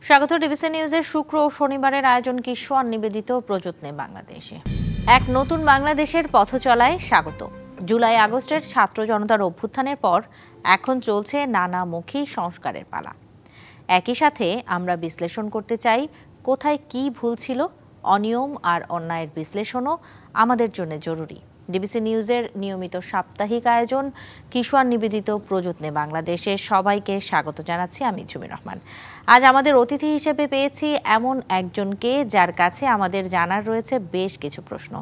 স্বাগত ডিবিসি নিউজের শুক্র ও শনিবারের আয়োজন কিশোর নিবেদিত প্রযত্নে বাংলাদেশে এক নতুন বাংলাদেশের পথ চলায় স্বাগত। জুলাই আগস্টের ছাত্র জনতার অভ্যুত্থানের পর এখন চলছে নানামুখী সংস্কারের পালা। একই সাথে আমরা বিশ্লেষণ করতে চাই কোথায় কি ভুল ছিল। অনিয়ম আর অন্যায়ের বিশ্লেষণও আমাদের জন্য জরুরি। ডিবিসি নিউজের নিয়মিত সাপ্তাহিক আয়োজন কিশোর নিবেদিত প্রযত্নে বাংলাদেশে সবাইকে স্বাগত জানাচ্ছি আমি ঝুমি রহমান। আজ আমাদের অতিথি হিসেবে পেয়েছি এমন একজনকে যার কাছে আমাদের জানার রয়েছে বেশ কিছু প্রশ্ন।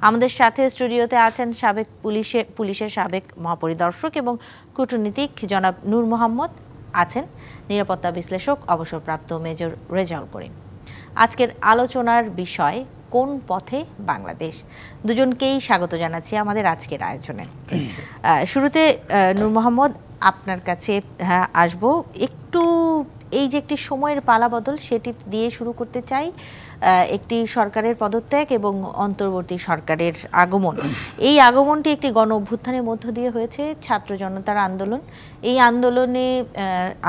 আমাদের সাথে স্টুডিওতে আছেন সাবেক পুলিশের সাবেক মহাপরিদর্শক এবং কূটনীতিক জনাব নূর মোহাম্মদ, আছেন নিরাপত্তা বিশ্লেষক অবসরপ্রাপ্ত মেজর রেজাউল করিম। আজকের আলোচনার বিষয় কোন পথে বাংলাদেশ। দুজনকেই স্বাগত জানাচ্ছি আমাদের আজকের আয়োজনে। শুরুতে নূর মোহাম্মদ, আপনার কাছে আসব। একটু এই যে একটি সময়ের পালাবদল সেটি দিয়ে শুরু করতে চাই। একটি সরকারের পদত্যাগ এবং অন্তর্বর্তী সরকারের আগমন, এই আগমনটি একটি গণ অভ্যুত্থানের মধ্য দিয়ে হয়েছে, ছাত্র জনতার আন্দোলন। এই আন্দোলনে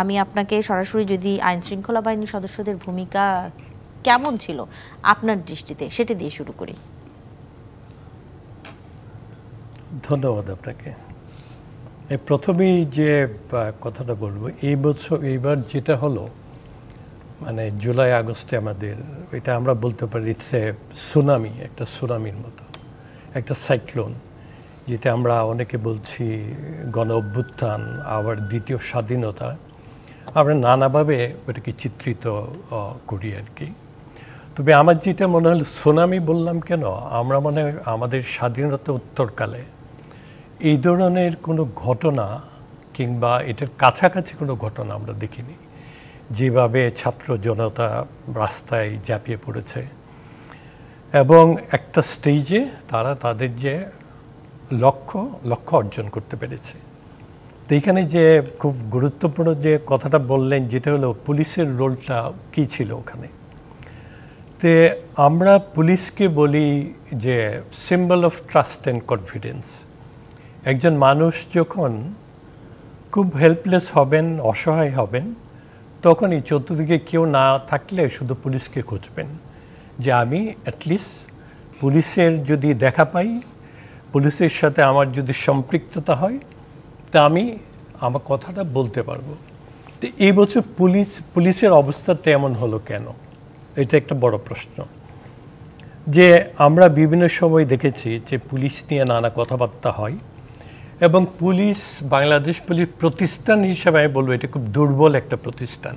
আমি আপনাকে সরাসরি যদি আইন শৃঙ্খলা বাহিনীর সদস্যদের ভূমিকা কেমন ছিল আপনার দৃষ্টিতে সেটি দিয়ে শুরু করি। ধন্যবাদ আপনাকে। প্রথমেই যে কথাটা বলবো, এইবার যেটা হলো মানে জুলাই আগস্টে আমাদের, এটা আমরা বলতে পারি ইটস এ সুনামি, একটা সুনামির মতো একটা সাইক্লোন, যেটা আমরা অনেকে বলছি গণ অভ্যুত্থান, আবার দ্বিতীয় স্বাধীনতা, আমরা নানাভাবে ওটাকে চিত্রিত করি আর কি। তবে আমার যেটা মনে হলো, সুনামি বললাম কেন, আমরা মনে হয় আমাদের স্বাধীনতা উত্তরকালে এই ধরনের কোনো ঘটনা কিংবা এটার কাছাকাছি কোনো ঘটনা আমরা দেখিনি। যেভাবে ছাত্র জনতা রাস্তায় ঝাঁপিয়ে পড়েছে এবং একটা স্টেজে তারা তাদের যে লক্ষ্য অর্জন করতে পেরেছে। তো এইখানে যে খুব গুরুত্বপূর্ণ যে কথাটা বললেন, যেটা হলো পুলিশের রোলটা কী ছিল ওখানে। তে আমরা পুলিশকে বলি যে symbol of trust and confidence. একজন মানুষ যখন খুব হেল্পলেস হবেন, অসহায় হবেন, তখনই চতুর্দিকে কেউ না থাকলে শুধু পুলিশকে খুঁজবেন, যে আমি অ্যাটলিস্ট পুলিশের যদি দেখা পাই, পুলিশের সাথে আমার যদি সম্পৃক্ততা হয়, তা আমি আমার কথাটা বলতে পারবো। তো এই বছর পুলিশের অবস্থাটা এমন হলো কেন, এটা একটা বড় প্রশ্ন। যে আমরা বিভিন্ন সময় দেখেছি যে পুলিশ নিয়ে নানা কথাবার্তা হয় এবং বাংলাদেশ পুলিশ প্রতিষ্ঠান হিসেবে আমি বলবো এটা খুব দুর্বল একটা প্রতিষ্ঠান।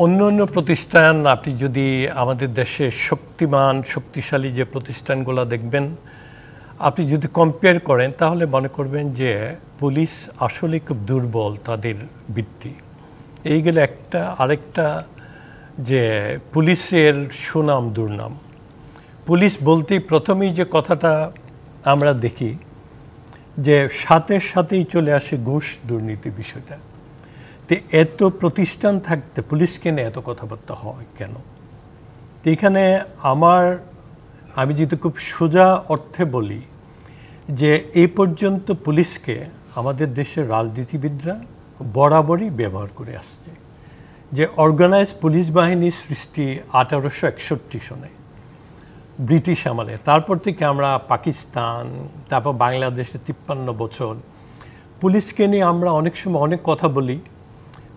অন্য প্রতিষ্ঠান, আপনি যদি আমাদের দেশে শক্তিশালী যে প্রতিষ্ঠানগুলো দেখবেন, আপনি যদি কম্পেয়ার করেন তাহলে মনে করবেন যে পুলিশ আসলে খুব দুর্বল তাদের ভিত্তি। এইগুলো আরেকটা যে পুলিশের সুনাম দুর্নাম। পুলিশ বলতেই প্রথমেই যে কথাটা আমরা দেখি যে সাথেই চলে আসে ঘুষ দুর্নীতি বিষয়টা। তো এত প্রতিষ্ঠান থাকতে পুলিশকে নিয়ে এত কথাবার্তা হয় কেন? তো এখানে আমি যদি খুব সোজা অর্থে বলি যে এই পর্যন্ত পুলিশকে আমাদের দেশের রাজনীতিবিদরা বরাবরই ব্যবহার করে আসছে। যে অর্গানাইজ পুলিশ বাহিনীর সৃষ্টি 1861 সনে ব্রিটিশ আমলে, তারপর থেকে আমরা পাকিস্তান, তারপর বাংলাদেশে 53 বছর পুলিশকে নিয়ে আমরা অনেক সময় অনেক কথা বলি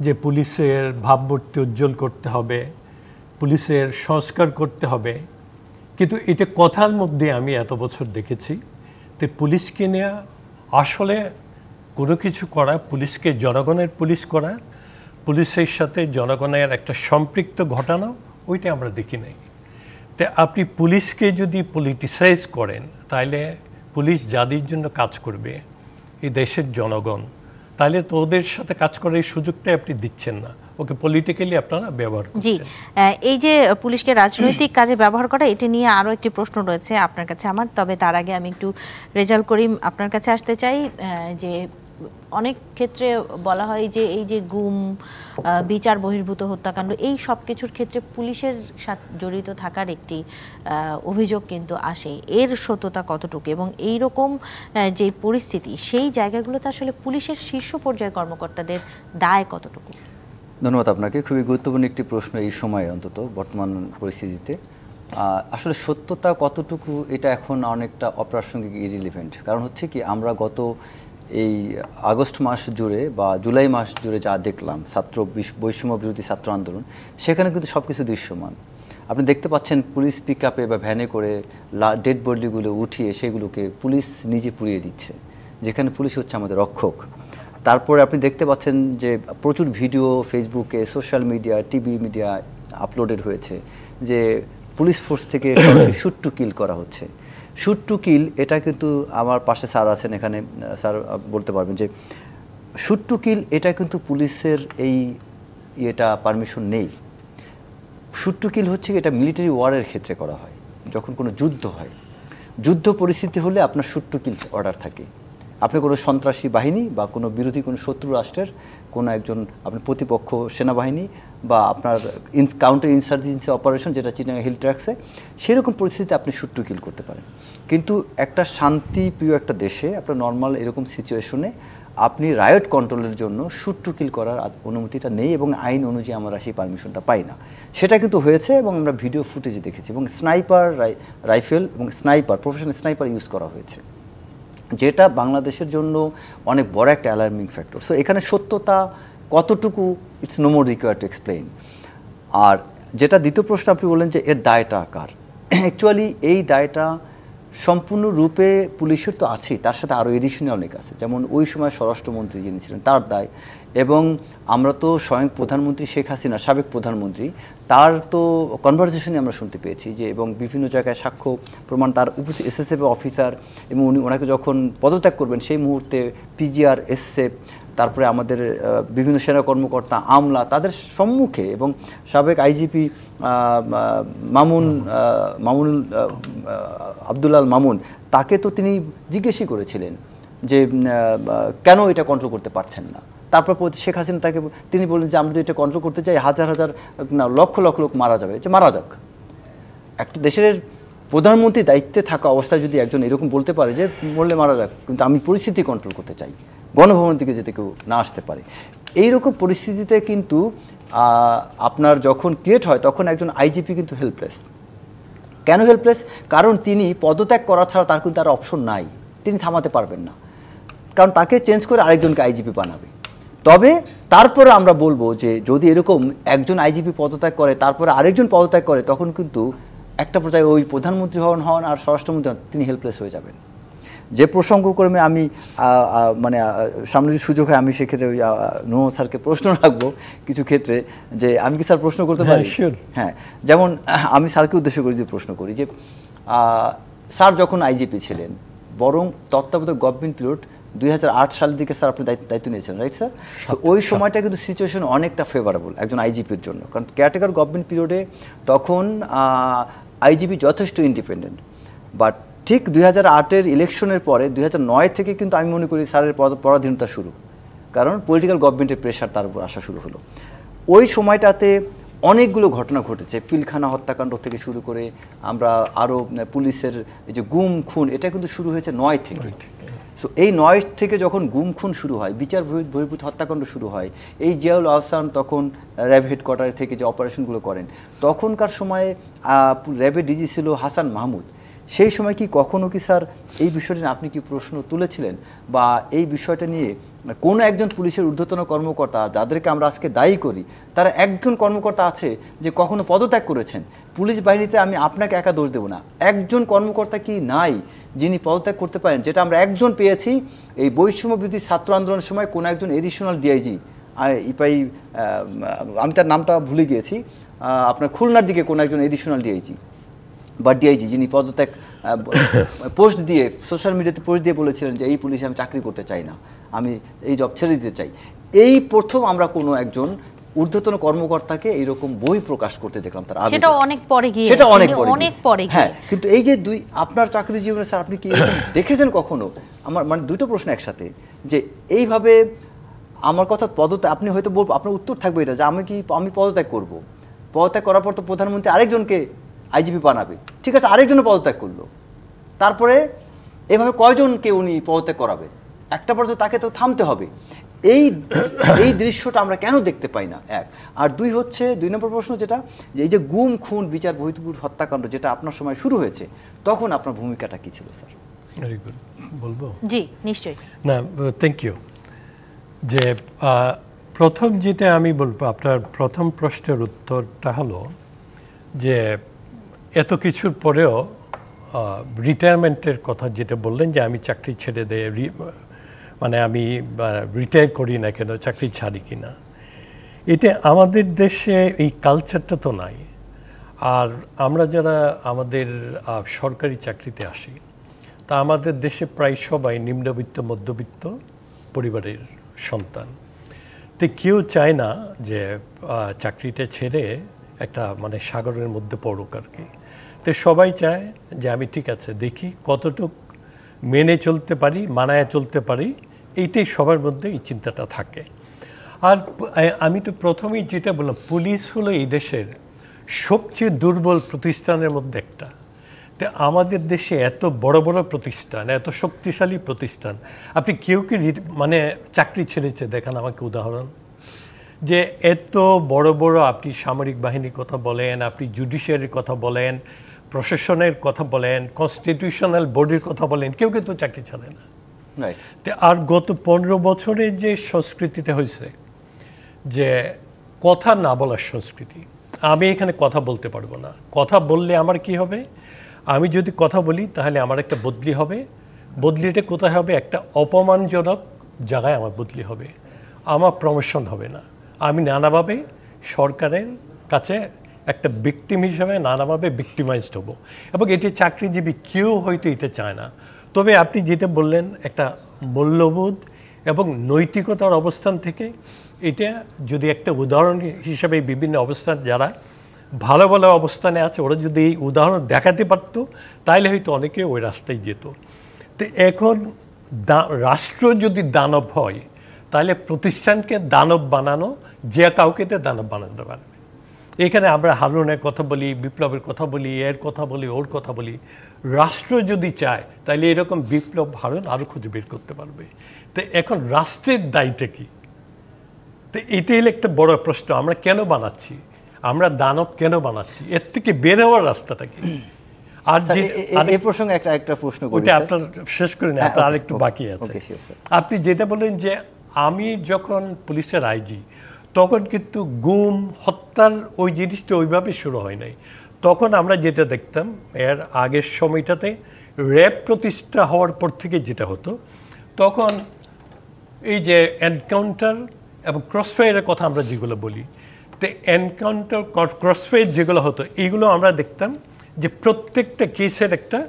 যে পুলিশের ভাবমূর্তি উজ্জ্বল করতে হবে, পুলিশের সংস্কার করতে হবে, কিন্তু এটা কথার মধ্যে আমি এত বছর দেখেছি তো পুলিশকে নিয়ে আসলে কোনো কিছু করা, পুলিশকে জনগণের পুলিশ করা, পুলিশের সাথে জনগণের একটা সম্পৃক্ত ঘটানো, ওইটা আমরা দেখি নাই। তো আপনি পুলিশকে যদি পলিটিসাইজ করেন, তাহলে পুলিশ যাদের জন্য কাজ করবে এই দেশের জনগণ, তাহলে তো ওদের সাথে কাজ করার এই সুযোগটাই আপনি দিচ্ছেন না, ওকে পলিটিক্যালি আপনারা ব্যবহার করছেন। জি, এই যে পুলিশকে রাজনৈতিক কাজে ব্যবহার করা, এটি নিয়ে আরও একটি প্রশ্ন রয়েছে আপনার কাছে আমার। তবে তার আগে আমি একটু রেজাউল করিম আপনার কাছে আসতে চাই। যে অনেক ক্ষেত্রে বলা হয় যে এই যে গুম, বিচার বহির্ভূত হত্যাকাণ্ড, এই সব কিছুর ক্ষেত্রে পুলিশের সাথে জড়িত থাকার একটি অভিযোগ কিন্তু আসে। এর সত্যতা কতটুকু এবং এই রকম যে পরিস্থিতি, সেই জায়গাগুলোতে আসলে পুলিশের শীর্ষ পর্যায়ের কর্মকর্তাদের দায় কতটুকু? ধন্যবাদ আপনাকে। খুবই গুরুত্বপূর্ণ একটি প্রশ্ন এই সময়ে, অন্তত বর্তমান পরিস্থিতিতে। আসলে সত্যতা কতটুকু এটা এখন অনেকটা অপ্রাসঙ্গিক, ইরিলিভেন্ট। কারণ হচ্ছে কি, আমরা গত এই আগস্ট মাস জুড়ে বা জুলাই মাস জুড়ে যা দেখলাম বৈষম্য বিরোধী ছাত্র আন্দোলন, সেখানে কিন্তু সব কিছু দৃশ্যমান। আপনি দেখতে পাচ্ছেন পুলিশ পিক আপে বা ভ্যানে করে ডেড বডিগুলো উঠিয়ে সেগুলোকে পুলিশ নিজে পুড়িয়ে দিচ্ছে, যেখানে পুলিশ হচ্ছে আমাদের রক্ষক। তারপরে আপনি দেখতে পাচ্ছেন যে প্রচুর ভিডিও ফেসবুকে, social media, TV media uploaded হয়েছে যে পুলিশ ফোর্স থেকে শুট টু কিল করা হচ্ছে। শুট টু কিল এটা কিন্তু, আমার পাশে স্যার আছেন এখানে, স্যার বলতে পারবেন যে শুট টু কিল এটা কিন্তু পুলিশের এই এটা পারমিশন নেই। শুট টু কিল হচ্ছে এটা মিলিটারি ওয়ারের ক্ষেত্রে করা হয়, যখন কোনো যুদ্ধ হয়, যুদ্ধ পরিস্থিতি হলে আপনার শুট টু কিল অর্ডার থাকে। আপনি কোনো সন্ত্রাসী বাহিনী বা কোনো বিরোধী কোনো শত্রু রাষ্ট্রের কোনো একজন আপনি প্রতিপক্ষ সেনাবাহিনী বা আপনার কাউন্টার ইনসার্জেন্সি অপারেশন, যেটা চিটাগাং হিল ট্র্যাক্সে, সেরকম পরিস্থিতিতে আপনি শুট টু কিল করতে পারেন। কিন্তু একটা শান্তিপ্রিয় একটা দেশে আপনার নর্মাল এরকম সিচুয়েশনে আপনি রায়ট কন্ট্রোলের জন্য শুট টু কিল করার অনুমতিটা নেই, এবং আইন অনুযায়ী আমরা সেই পারমিশনটা পাই না। সেটা কিন্তু হয়েছে এবং আমরা ভিডিও ফুটেজে দেখেছি, এবং স্নাইপার রাইফেল এবং স্নাইপার, প্রফেশনাল স্নাইপার ইউজ করা হয়েছে, যেটা বাংলাদেশের জন্য অনেক বড় একটা অ্যালার্মিং ফ্যাক্টর। সো এখানে সত্যতা কতটুকু, it's no more required to explain. আর যেটা দ্বিতীয় প্রশ্ন আপনি বললেন যে এর দায়টা কার, অ্যাকচুয়ালি এই দায়টা সম্পূর্ণরূপে পুলিশের তো আছেই, তার সাথে আরও এডিশনাল অনেক আছে। যেমন ওই সময় স্বরাষ্ট্রমন্ত্রী যিনি ছিলেন তার দায়, এবং আমরা তো স্বয়ং প্রধানমন্ত্রী শেখ হাসিনা, সাবেক প্রধানমন্ত্রী, তার তো কনভারসেশনে আমরা শুনতে পেয়েছি যে, এবং বিভিন্ন জায়গায় সাক্ষ্য প্রমাণ, তার উপস্থিত এসএসএফ অফিসার, এবং ওনাকে যখন পদত্যাগ করবেন সেই মুহূর্তে পিজিআর, এসএসএফ, তারপরে আমাদের বিভিন্ন সেনা কর্মকর্তা, আমলা, তাদের সম্মুখে, এবং সাবেক আইজিপি মামুন আবদুল্লাল মামুন, তাকে তো তিনি জিজ্ঞেসই করেছিলেন যে কেন এটা কন্ট্রোল করতে পারছেন না। তারপর শেখ হাসিনা তিনি বললেন যে আমরা যদি এটা কন্ট্রোল করতে চাই, হাজার হাজার না লক্ষ লক্ষ লোক মারা যাবে, যে মারা যাক। একটা দেশের প্রধানমন্ত্রী দায়িত্বে থাকা অবস্থায় যদি একজন এরকম বলতে পারে যে মরলে মারা যাক, কিন্তু আমি পরিস্থিতি কন্ট্রোল করতে চাই, গণভবনের দিকে যেতে কেউ না আসতে পারে, এইরকম পরিস্থিতিতে কিন্তু আপনার যখন ক্রিয়েট হয়, তখন একজন আইজিপি কিন্তু হেল্পলেস। কেন হেল্পলেস? কারণ তিনি পদত্যাগ করা ছাড়া তার কিন্তু আর অপশন নাই, তিনি থামাতে পারবেন না, কারণ তাকে চেঞ্জ করে আরেকজনকে আইজিপি বানাবে। তবে তারপরে আমরা বলবো যে যদি এরকম একজন আইজিপি পদত্যাগ করে, তারপরে আরেকজন পদত্যাগ করে, তখন কিন্তু একটা পর্যায়ে ওই প্রধানমন্ত্রী হন আর স্বরাষ্ট্রমন্ত্রী হন, তিনি হেল্পলেস হয়ে যাবেন। যে প্রসঙ্গক্রমে আমি মানে সামনে যদি সুযোগ হয় আমি সেক্ষেত্রে ওই নুহ স্যারকে প্রশ্ন রাখবো কিছু ক্ষেত্রে, যে আমি কি স্যার প্রশ্ন করতে পারি? হ্যাঁ, যেমন আমি স্যারকে উদ্দেশ্য করে যদি প্রশ্ন করি যে স্যার যখন আইজিপি ছিলেন, বরং তত্ত্বাবধায়ক গভর্নমেন্ট পিরিয়ড 2008 সালের দিকে স্যার আপনি দায়িত্ব নিয়েছেন, রাইট স্যার? তো ওই সময়টা কিন্তু সিচুয়েশন অনেকটা ফেভারেবল একজন আইজিপির জন্য, কারণ কেয়ারটেকার গভর্নমেন্ট পিরিয়ডে তখন আইজিপি যথেষ্ট ইন্ডিপেন্ডেন্ট। বাট ঠিক 2008-এর ইলেকশনের পরে 2009 থেকে কিন্তু আমি মনে করি স্যারের পরাধীনতা শুরু, কারণ পলিটিক্যাল গভর্নমেন্টের প্রেশার তার উপর আসা শুরু হলো। ওই সময়টাতে অনেকগুলো ঘটনা ঘটেছে, পিলখানা হত্যাকাণ্ড থেকে শুরু করে আমরা আরও পুলিশের এই যে গুম খুন, এটা কিন্তু শুরু হয়েছে 9 থেকে। সো এই 9 থেকে যখন গুম খুন শুরু হয়, বিচার বহির্ভূত হত্যাকাণ্ড শুরু হয়, এই জিয়াউল আহসান তখন র্যাব হেডকোয়ার্টার থেকে যে অপারেশনগুলো করেন, তখনকার সময়ে র্যাবের ডিজি ছিল হাসান মাহমুদ। সেই সময় কি কখনো কি স্যার এই বিষয়টা নিয়ে আপনি কি প্রশ্ন তুলেছিলেন, বা এই বিষয়টা নিয়ে কোনো একজন পুলিশের ঊর্ধ্বতন কর্মকর্তা, যাদেরকে আমরা আজকে দায়ী করি, তারা একজন কর্মকর্তা আছে যে কখনো পদত্যাগ করেছেন? পুলিশ বাহিনীতে আমি আপনাকে একা দোষ দেব না, একজন কর্মকর্তা কি নাই যিনি পদত্যাগ করতে পারেন? যেটা আমরা একজন পেয়েছি এই বৈষম্য বিরোধী ছাত্র আন্দোলনের সময়, কোনো একজন এডিশনাল ডিআইজি, আমি তার নামটা ভুলে গিয়েছি, আপনার খুলনার দিকে কোনো একজন এডিশনাল ডিআইজি বা ডিআইজি, যিনি পদত্যাগ পোস্ট দিয়ে সোশ্যাল মিডিয়াতে পোস্ট দিয়ে বলেছিলেন যে এই পুলিশে আমি চাকরি করতে চাই না, আমি এই জব ছেড়ে দিতে চাই। এই প্রথম আমরা কোনো একজন ঊর্ধ্বতন কর্মকর্তাকে এইরকম বই প্রকাশ করতে দেখলাম, তার সেটা অনেক পরে গিয়ে, সেটা অনেক পরে। হ্যাঁ, কিন্তু এই যে আপনার চাকরি জীবনে স্যার আপনি কি দেখেছেন কখনো? আমার মানে দুটো প্রশ্ন একসাথে, যে এইভাবে আমার কথা পদত্যাগ, আপনি হয়তো আপনার উত্তর থাকবে এটা যে আমি পদত্যাগ করব, পদত্যাগ করার পর তো প্রধানমন্ত্রী আরেকজনকে আইজিপি বানাবে, ঠিক আছে, আরেকজনে পদত্যাগ করলো, তারপরে এভাবে কয়জনকে উনি পদত্যাগ করাবে? একটা পর্যায়ে তাকে তো থামতে হবে। এই এই দৃশ্যটা আমরা কেন দেখতে পাই না, এক। আর দুই নম্বর প্রশ্ন যেটা, যে এই যে গুম খুন বিচার বহির্ভূত হত্যাকাণ্ড যেটা আপনার সময় শুরু হয়েছে, তখন আপনার ভূমিকাটা কি ছিল স্যার? ভেরি গুড, বলবো? জি নিশ্চয়ই। না, থ্যাংক ইউ। যে প্রথম যেটা আমি বলবো, আপনার প্রথম প্রশ্নের উত্তরটা হলো যে এত কিছুর পরেও রিটায়ারমেন্টের কথা যেটা বললেন, যে আমি চাকরি ছেড়ে দিয়ে মানে আমি রিটায়ার করি না কেন, চাকরি ছাড়ি কি না, এটা আমাদের দেশে এই কালচারটা তো নাই। আর আমরা যারা আমাদের সরকারি চাকরিতে আসি, তা আমাদের দেশে প্রায় সবাই নিম্নবিত্ত মধ্যবিত্ত পরিবারের সন্তান। তো কেউ চায় না যে চাকরিটা ছেড়ে একটা মানে সাগরের মধ্যে পড়ুক আর কি। তো সবাই চায় যে আমি ঠিক আছে দেখি কতটুক মেনে চলতে পারি, মানায় চলতে পারি, এইটাই সবার মধ্যে এই চিন্তাটা থাকে। আর আমি তো প্রথমেই যেটা বললাম, পুলিশ হলো এই দেশের সবচেয়ে দুর্বল প্রতিষ্ঠানের মধ্যে একটা। তো আমাদের দেশে এত বড় বড় প্রতিষ্ঠান, এত শক্তিশালী প্রতিষ্ঠান, আপনি কেউ কি মানে চাকরি ছেড়েছে দেখান আমাকে উদাহরণ। যে এত বড় বড়, আপনি সামরিক বাহিনীর কথা বলেন, আপনি জুডিশিয়ারির কথা বলেন, প্রশাসনের কথা বলেন, কনস্টিটিউশনাল বডির কথা বলেন, কেউ কিন্তু চাকরি ছাড়ে না। আর গত 15 বছরে যে সংস্কৃতিটা হয়েছে, যে কথা না বলার সংস্কৃতি, আমি এখানে কথা বলতে পারবো না, কথা বললে আমার কি হবে, আমি যদি কথা বলি তাহলে আমার একটা বদলি হবে, বদলিটা কোথায় হবে, একটা অপমানজনক জায়গায় আমার বদলি হবে, আমার প্রমোশন হবে না, আমি নানাভাবে সরকারের কাছে একটা ভিকটিম হিসেবে নানাভাবে ভিকটিমাইজড হব। এবং এটি চাকরিজীবী কেউ হয়তো এটা চায় না। তবে আপনি যেটা বললেন, একটা মূল্যবোধ এবং নৈতিকতার অবস্থান থেকে, এটা যদি একটা উদাহরণ হিসাবে বিভিন্ন অবস্থান, যারা ভালো ভালো অবস্থানে আছে, ওরা যদি এই উদাহরণ দেখাতে পারতো, তাহলে হয়তো অনেকে ওই রাস্তায় যেত। তো এখন রাষ্ট্র যদি দানব হয়, তাহলে প্রতিষ্ঠানকে দানব বানানো, যে কাউকে দানব বানাতে পারবে। এখানে আমরা হারুনের কথা বলি, বিপ্লবের কথা বলি, এর কথা বলি, ওর কথা বলি। রাষ্ট্র যদি চায় তাহলে এরকম বিপ্লব হারুন আরও খুঁজে বের করতে পারবে। তো এখন রাষ্ট্রের দায়িত্ব কী? তো এটাই হলো একটা বড় প্রশ্ন, আমরা কেন বানাচ্ছি, আমরা দানব কেন বানাচ্ছি, এর থেকে বের হওয়ার রাস্তাটা কি? আর যে এই প্রসঙ্গে একটা প্রশ্ন করি, ওটা আপনার শেষ করে না, আপনার আরেকটু বাকি আছে। আপনি যেটা বললেন যে আমি যখন পুলিশের আইজি, তখন কিন্তু গুম হত্যার ওই জিনিসটা ওইভাবে শুরু হয় নাই। তখন আমরা যেটা দেখতাম, এর আগের সময়টাতে র্যাব প্রতিষ্ঠা হওয়ার পর থেকে যেটা হতো, তখন এই যে এনকাউন্টার এবং ক্রসফায়ারের কথা আমরা যেগুলো বলি, তো এনকাউন্টার ক্রসফায়ার যেগুলো হতো, এইগুলো আমরা দেখতাম যে প্রত্যেকটা কেসের একটা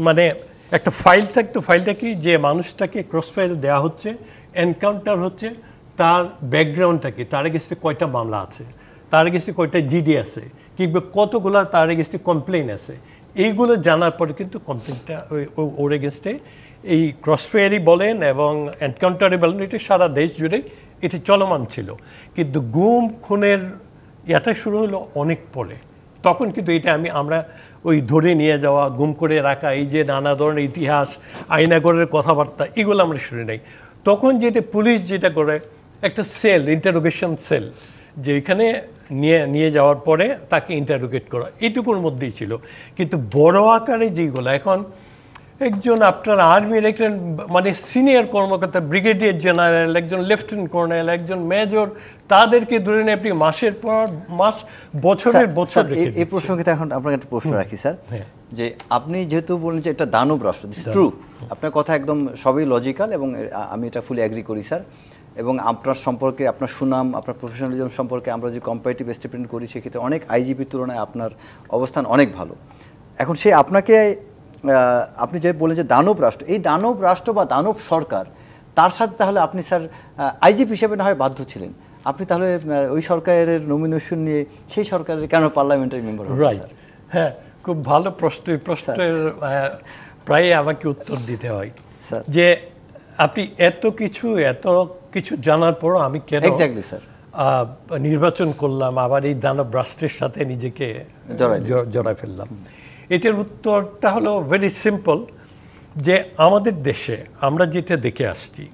মানে একটা ফাইল থাকতো। ফাইলটা কি, যে মানুষটাকে ক্রসফায়ার দেওয়া হচ্ছে, এনকাউন্টার হচ্ছে, তার ব্যাকগ্রাউন্ডটা কি, তার এগেন্সটে কয়টা মামলা আছে, তার এগেন্সটে কয়টা জিডি আছে, কিংবা কতগুলো তার এগেন্সটে কমপ্লেন আছে, এইগুলো জানার পরে কিন্তু কমপ্লেনটা ওর এগেন্সটে এই ক্রসফায়ারই বলেন এবং এনকাউন্টারে বলেন, এটা সারা দেশ জুড়ে এটি চলমান ছিল। কিন্তু গুম খুনের এটা শুরু হলো অনেক পরে। তখন কিন্তু এটা আমরা ওই ধরে নিয়ে যাওয়া, গুম করে রাখা, এই যে নানা ধরনের ইতিহাস, আইনাগরের কথাবার্তা, এগুলো আমরা শুনি নাই। তখন যেটা পুলিশ যেটা করে, একটা সেল, ইন্টারোগেশন সেল, যে এখানে নিয়ে যাওয়ার পরে তাকে ইন্টারোগেট করা, এইটুকুর মধ্যেই ছিল। কিন্তু বড় আকারে যেগুলো, এখন একজন আপনার আর্মির একজন মানে সিনিয়র কর্মকর্তা, ব্রিগেডিয়ার জেনারেল, একজন লেফটেন্যান্ট কর্নেল, একজন মেজর, তাদেরকে ধরে নিয়ে আপনি মাসের পর মাস, বছরের বছর রেখে। এই প্রসঙ্গে এখন আপনাকে একটা প্রশ্ন রাখি স্যার, যে আপনি যেহেতু বলেন যে এটা দানব রাষ্ট্র, দিস ট্রু, আপনার কথা একদম সবই লজিক্যাল এবং আমি এটা ফুলি অ্যাগ্রি করি স্যার। এবং আপনার সম্পর্কে, আপনার সুনাম, আপনার প্রফেশনালিজম সম্পর্কে আমরা যে কম্পারেটিভ এস্টিমেট করি, সেক্ষেত্রে অনেক আইজিপির তুলনায় আপনার অবস্থান অনেক ভালো। এখন সে আপনাকে, আপনি যে বলেন যে দানব রাষ্ট্র, এই দানব রাষ্ট্র বা দানব সরকার, তার সাথে তাহলে আপনি স্যার আইজিপি হিসেবে না হয় বাধ্য ছিলেন, আপনি তাহলে ওই সরকারের নমিনেশন নিয়ে সেই সরকারের কেন পার্লামেন্টারি মেম্বার হলেন? রাইট, হ্যাঁ, খুব ভালো প্রশ্ন। এই প্রশ্নের প্রায় আমাকে উত্তর দিতে হয় যে আপনি এত কিছু জানার পরও আমি কেন নির্বাচন করলাম, আবার এই দানব রাষ্ট্রের সাথে নিজেকে জড়ায় ফেললাম। এটার উত্তরটা হলো ভেরি সিম্পল, যে আমাদের দেশে আমরা যেটা দেখে আসছি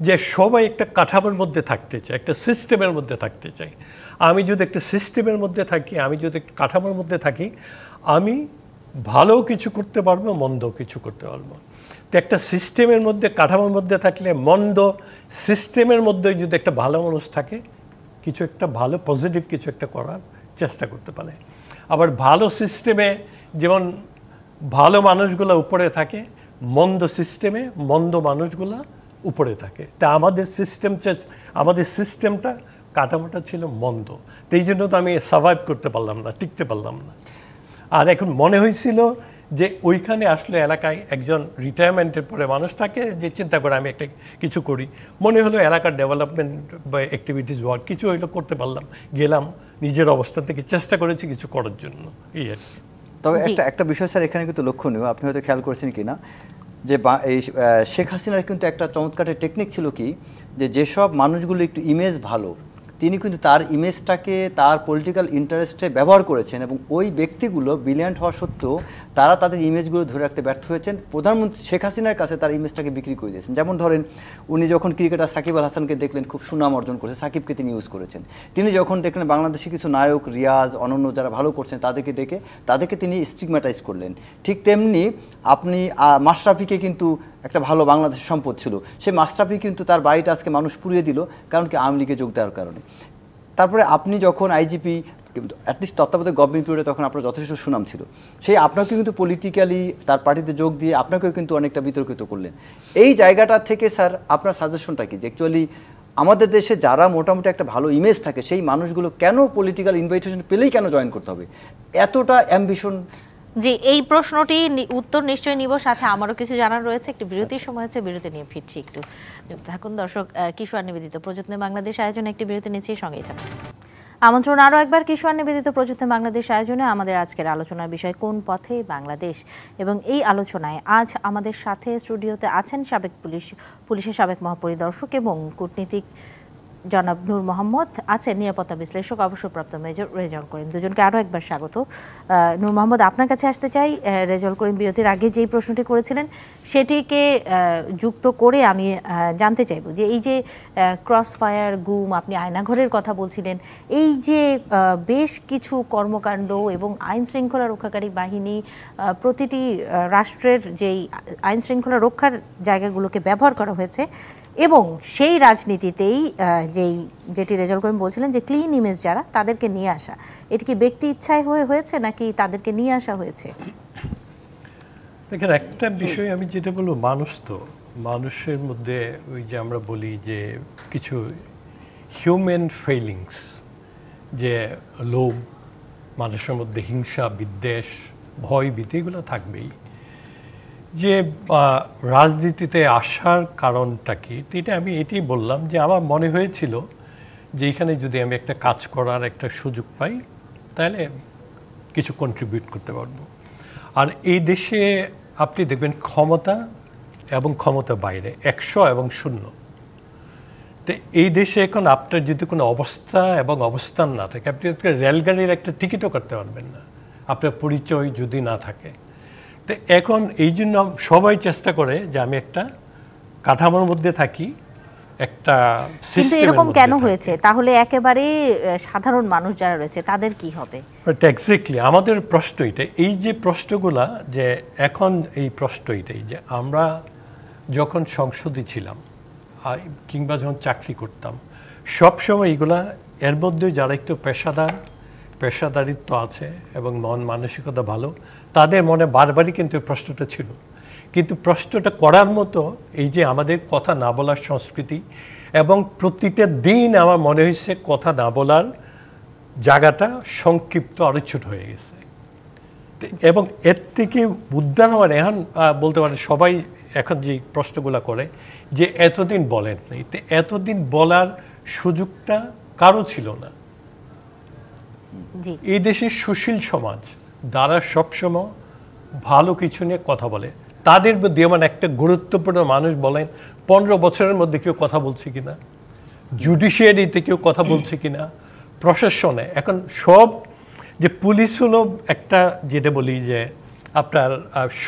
যে সবাই একটা কাঠামোর মধ্যে থাকতে চায়, একটা সিস্টেমের মধ্যে থাকতে চায়। আমি যদি একটা সিস্টেমের মধ্যে থাকি, আমি যদি একটা কাঠামোর মধ্যে থাকি, আমি ভালো কিছু করতে পারবো, মন্দ কিছু করতে পারবো। তো একটা সিস্টেমের মধ্যে, কাঠামোর মধ্যে থাকলে মন্দ সিস্টেমের মধ্যে যদি একটা ভালো মানুষ থাকে, কিছু একটা ভালো পজিটিভ কিছু একটা করার চেষ্টা করতে পারে। আবার ভালো সিস্টেমে যেমন ভালো মানুষগুলো উপরে থাকে, মন্দ সিস্টেমে মন্দ মানুষগুলা উপরে থাকে। তা আমাদের সিস্টেমটা কাঠামোটা ছিল মন্দ, তো এই জন্য তো আমি সার্ভাইভ করতে পারলাম না, টিকতে পারলাম না। আর এখন মনে হয়েছিল যে ওইখানে আসলে এলাকায় একজন রিটায়ারমেন্টের পরে মানুষ থাকে যে চিন্তা করে আমি একটা কিছু করি, মনে হলো এলাকার ডেভেলপমেন্ট বা অ্যাক্টিভিটিস ওয়ার্ক কিছু হইলো, করতে পারলাম, গেলাম, নিজের অবস্থান থেকে চেষ্টা করেছি কিছু করার জন্য, এই আর কি। তবে একটা বিষয় স্যার এখানে কিন্তু লক্ষণীয়, আপনি হয়তো খেয়াল করেছেন কিনা, যে এই শেখ হাসিনার কিন্তু একটা চমৎকার টেকনিক ছিল কি, যে যেসব মানুষগুলো একটু ইমেজ ভালো, তিনি কিন্তু তার ইমেজটাকে তার পলিটিক্যাল ইন্টারেস্টে ব্যবহার করেছেন, এবং ওই ব্যক্তিগুলো ব্রিলিয়ান্ট হওয়া সত্ত্বেও তারা তাদের ইমেজগুলো ধরে রাখতে ব্যর্থ হয়েছেন। প্রধানমন্ত্রী শেখ হাসিনার কাছে তার ইমেজটাকে বিক্রি করে দিয়েছেন। যেমন ধরেন, উনি যখন ক্রিকেটার সাকিব আল হাসানকে দেখলেন খুব সুনাম অর্জন করেছে, সাকিবকে তিনি ইউজ করেছেন। তিনি যখন দেখলেন বাংলাদেশে কিছু নায়ক, রিয়াজ, অনন্য যারা ভালো করছেন তাদেরকে ডেকে তাদেরকে তিনি স্টিগম্যাটাইজ করলেন। ঠিক তেমনি আপনি মাশরাফিকে কিন্তু একটা ভালো বাংলাদেশের সম্পদ ছিল, সেই মাশরাফি কিন্তু তার বাড়িটা আজকে মানুষ পুড়িয়ে দিল, কারণ কি আওয়ামী লীগে যোগ দেওয়ার কারণে। তারপরে আপনি যখন আইজিপি, অ্যাটলিস্ট তত্ত্বাবধায়ক গভর্নমেন্ট পিরিয়ডে তখন আপনার যথেষ্ট সুনাম ছিল, সেই আপনাকে কিন্তু পলিটিক্যালি তার পার্টিতে যোগ দিয়ে আপনাকেও কিন্তু অনেকটা বিতর্কিত করলেন। এই জায়গাটা থেকে স্যার আপনার সাজেশনটা কি, যে অ্যাকচুয়ালি আমাদের দেশে যারা মোটামুটি একটা ভালো ইমেজ থাকে সেই মানুষগুলো কেন পলিটিক্যাল ইনভাইটেশন পেলেই কেন জয়েন করতে হবে, এতটা অ্যাম্বিশন? জি, এই প্রশ্নটি উত্তর নিশ্চয়ই নিব, সাথে আমারও কিছু জানার রয়েছে। একটু বিরতির সময় হচ্ছে, বিরতি নিয়ে ফিরছি, একটু থাকুন দর্শক। কিশোর নিবেদিত প্রযত্নে বাংলাদেশ আয়োজনে একটি বিরতি নিচ্ছি, সঙ্গেই থাকুন। আমন্ত্রণ আরও একবার কিশোর নিবেদিত প্রযত্নে বাংলাদেশ আয়োজনে। আমাদের আজকের আলোচনার বিষয় কোন পথে বাংলাদেশ, এবং এই আলোচনায় আজ আমাদের সাথে স্টুডিওতে আছেন সাবেক পুলিশের সাবেক মহাপরিদর্শক এবং কূটনীতিক জনাব নূর মোহাম্মদ, আছেন নিরাপত্তা বিশ্লেষক অবসরপ্রাপ্ত মেজর রেজাউল করিম। দুজনকে আরও একবার স্বাগত। নূর মোহাম্মদ, আপনার কাছে আসতে চাই। রেজাউল করিম বিরতির আগে যেই প্রশ্নটি করেছিলেন সেটিকে যুক্ত করে আমি জানতে চাইব যে এই যে ক্রস ফায়ার, গুম, আপনি আয়নাঘরের কথা বলছিলেন, এই যে বেশ কিছু কর্মকাণ্ড এবং আইন শৃঙ্খলা রক্ষাকারী বাহিনী প্রতিটি রাষ্ট্রের যেই আইন শৃঙ্খলা রক্ষার জায়গাগুলোকে ব্যবহার করা হয়েছে, এবং সেই রাজনীতিতেই যেটি রেজাউল করিম বলছিলেন যে ক্লিন ইমেজ যারা, তাদেরকে নিয়ে আসা, এটি কি ব্যক্তি ইচ্ছায় হয়েছে নাকি তাদেরকে নিয়ে আসা হয়েছে? দেখেন, একটা বিষয় আমি যেটা বলবো, মানুষের মধ্যে ওই যে আমরা বলি যে কিছু হিউম্যান ফিলিংস, যে লোভ, মানুষের মধ্যে হিংসা, বিদ্বেষ, ভয়, ভীতি, এগুলো থাকবেই। যে রাজনীতিতে আসার কারণটা কি, এটা আমি এটাই বললাম যে আমার মনে হয়েছিল যে এখানে যদি আমি একটা কাজ করার একটা সুযোগ পাই তাহলে কিছু কন্ট্রিবিউট করতে পারবো। আর এই দেশে আপনি দেখবেন ক্ষমতা এবং ক্ষমতা বাইরে 100 এবং 0। তো এই দেশে এখন আপনার যদি কোনো অবস্থা এবং অবস্থান না থাকে, আপনি রেলগাড়ির একটা টিকিটও করতে পারবেন না আপনার পরিচয় যদি না থাকে। তো এখন এই জন্য সবাই চেষ্টা করে যে আমি একটা কাঠামোর মধ্যে থাকি, একটা কিন্তু এরকম কেন হয়েছে তাহলে? একেবারে সাধারণ মানুষ যারা রয়েছে তাদের কি হবে? এক্স্যাক্টলি আমাদের প্রশ্ন এটা, এই যে প্রশ্নগুলা, যে এখন এই প্রশ্ন এটাই যে আমরা যখন সংসদে ছিলাম কিংবা যখন চাকরি করতাম, সবসময় এগুলা, এর মধ্যে যারা একটু পেশাদারিত্ব আছে এবং মন মানসিকতা ভালো, তাদের মনে বারবারই কিন্তু প্রশ্নটা ছিল। কিন্তু প্রশ্নটা করার মতো এই যে আমাদের কথা না বলার সংস্কৃতি, এবং প্রতিটা দিন আমার মনে হয়েছে কথা না বলার জায়গাটা সংক্ষিপ্ত, আরো ছোট হয়ে গেছে। এবং এর থেকে উদ্ধার হওয়ার, এখন বলতে পারে সবাই এখন যে প্রশ্নগুলো করে যে এতদিন বলেন নাই, তো এতদিন বলার সুযোগটা কারো ছিল না। এই দেশের সুশীল সমাজ যারা সবসময় ভালো কিছু নিয়ে কথা বলে, তাদের মধ্যে এমন একটা গুরুত্বপূর্ণ মানুষ বলেন 15 বছরের মধ্যে কেউ কথা বলছে কিনা, জুডিশিয়ারিতে কেউ কথা বলছে কিনা, প্রশাসনে। এখন সব যে পুলিশ হলো একটা, যেটা বলি যে আপনার